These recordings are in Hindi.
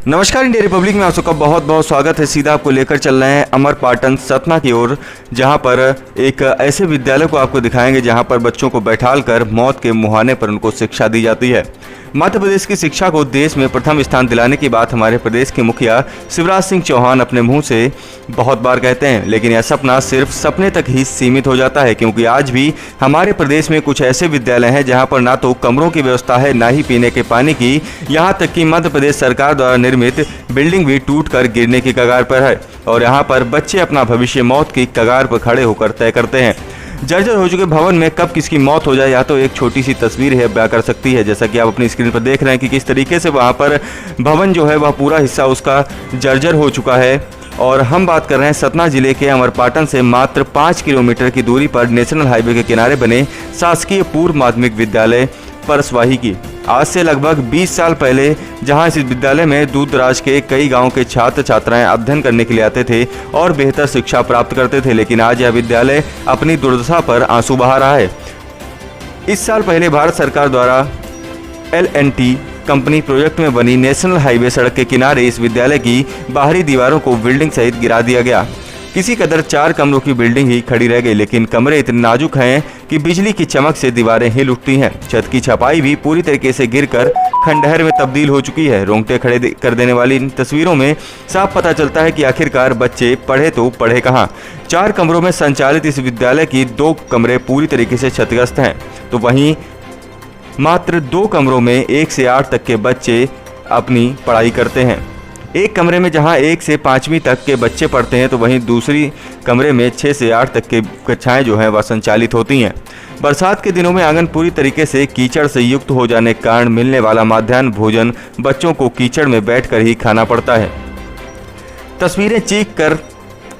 नमस्कार, इंडिया रिपब्लिक में आप सबका बहुत बहुत स्वागत है। सीधा आपको लेकर चल रहे हैं अमरपाटन सतना की ओर, जहां पर एक ऐसे विद्यालय को आपको दिखाएंगे जहां पर बच्चों को बैठाल कर मौत के मुहाने पर उनको शिक्षा दी जाती है। मध्य प्रदेश की शिक्षा को देश में प्रथम स्थान दिलाने की बात हमारे प्रदेश के मुखिया शिवराज सिंह चौहान अपने मुंह से बहुत बार कहते हैं, लेकिन यह सपना सिर्फ सपने तक ही सीमित हो जाता है, क्योंकि आज भी हमारे प्रदेश में कुछ ऐसे विद्यालय हैं जहां पर ना तो कमरों की व्यवस्था है, ना ही पीने के पानी की। यहां तक कि मध्य प्रदेश सरकार द्वारा निर्मित बिल्डिंग भी टूटकर गिरने की कगार पर है और यहां पर बच्चे अपना भविष्य मौत की कगार पर खड़े होकर तय करते हैं। जर्जर हो चुके भवन में कब किसकी मौत हो जाए या तो एक छोटी सी तस्वीर है बयां कर सकती है। जैसा कि आप अपनी स्क्रीन पर देख रहे हैं कि किस तरीके से वहां पर भवन जो है वह पूरा हिस्सा उसका जर्जर हो चुका है। और हम बात कर रहे हैं सतना जिले के अमरपाटन से मात्र 5 किलोमीटर की दूरी पर नेशनल हाईवे के किनारे बने शासकीय पूर्व माध्यमिक विद्यालय परसवाही की। आज से लगभग 20 साल पहले जहां इस विद्यालय में दूर दराज के कई गांव के छात्र छात्राएं अध्ययन करने के लिए आते थे और बेहतर शिक्षा प्राप्त करते थे, लेकिन आज यह विद्यालय अपनी दुर्दशा पर आंसू बहा रहा है। इस साल पहले भारत सरकार द्वारा L&T कंपनी प्रोजेक्ट में बनी नेशनल हाईवे सड़क के किनारे इस विद्यालय की बाहरी दीवारों को बिल्डिंग सहित गिरा दिया गया। किसी कदर 4 कमरों की बिल्डिंग ही खड़ी रह गई, लेकिन कमरे इतने नाजुक हैं कि बिजली की चमक से दीवारें हिल उठती हैं। छत की छपाई भी पूरी तरीके से गिरकर खंडहर में तब्दील हो चुकी है। रोंगटे खड़े कर देने वाली इन तस्वीरों में साफ पता चलता है कि आखिरकार बच्चे पढ़े तो पढ़े कहाँ। 4 कमरों में संचालित इस विद्यालय की 2 कमरे पूरी तरीके से क्षतिग्रस्त हैं, तो वहीं मात्र 2 कमरों में 1 से 8 तक के बच्चे अपनी पढ़ाई करते हैं। एक कमरे में जहां 1 से 5वीं तक के बच्चे पढ़ते हैं, तो वहीं दूसरी कमरे में 6 से 8 तक के कक्षाएं जो हैं वह संचालित होती हैं। बरसात के दिनों में आंगन पूरी तरीके से कीचड़ से युक्त हो जाने के कारण मिलने वाला मध्याह्न भोजन बच्चों को कीचड़ में बैठकर ही खाना पड़ता है। तस्वीरें चीख कर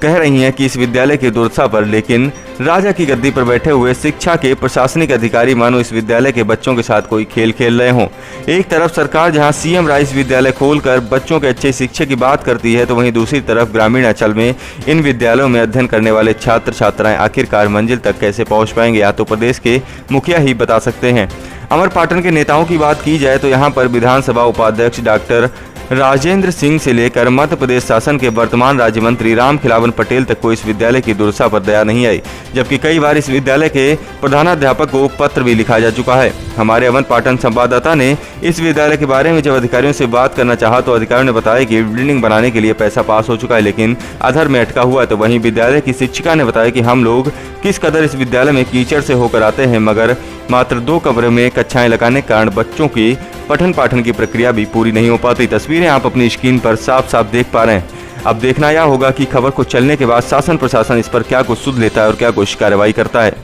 कह रही हैं कि इस विद्यालय की दुर्दशा पर, लेकिन राजा की गद्दी पर बैठे हुए शिक्षा के प्रशासनिक अधिकारी मानो इस विद्यालय के बच्चों के साथ कोई खेल खेल रहे हों। एक तरफ सरकार जहां सीएम राइस विद्यालय खोलकर बच्चों के अच्छे शिक्षा की बात करती है, तो वहीं दूसरी तरफ ग्रामीण अंचल में इन विद्यालयों में अध्ययन करने वाले छात्र छात्राएं आखिरकार मंजिल तक कैसे पहुंच पाएंगे, या तो प्रदेश के मुखिया ही बता सकते हैं। अमरपाटन के नेताओं की बात की जाए तो यहाँ पर विधानसभा उपाध्यक्ष डॉक्टर राजेंद्र सिंह से लेकर मध्य प्रदेश शासन के वर्तमान राज्य मंत्री राम खिलावन पटेल तक को इस विद्यालय की दुर्दशा पर दया नहीं आई, जबकि कई बार इस विद्यालय के प्रधानाध्यापक को पत्र भी लिखा जा चुका है। हमारे अमरपाटन संवाददाता ने इस विद्यालय के बारे में जब अधिकारियों से बात करना चाहा तो अधिकारियों ने बताया कि बिल्डिंग बनाने के लिए पैसा पास हो चुका है, लेकिन अधर में अटका हुआ है। तो वहीं विद्यालय की शिक्षिका ने बताया कि हम लोग किस कदर इस विद्यालय में कीचड़ से होकर आते हैं, मगर मात्र 2 कमरे में कक्षाएं लगाने के कारण बच्चों की पठन पाठन की प्रक्रिया भी पूरी नहीं हो पाती। तस्वीरें आप अपनी स्क्रीन पर साफ साफ देख पा रहे हैं। अब देखना यह होगा कि खबर को चलने के बाद शासन प्रशासन इस पर क्या कुछ सुध लेता है और क्या कुछ कार्रवाई करता है।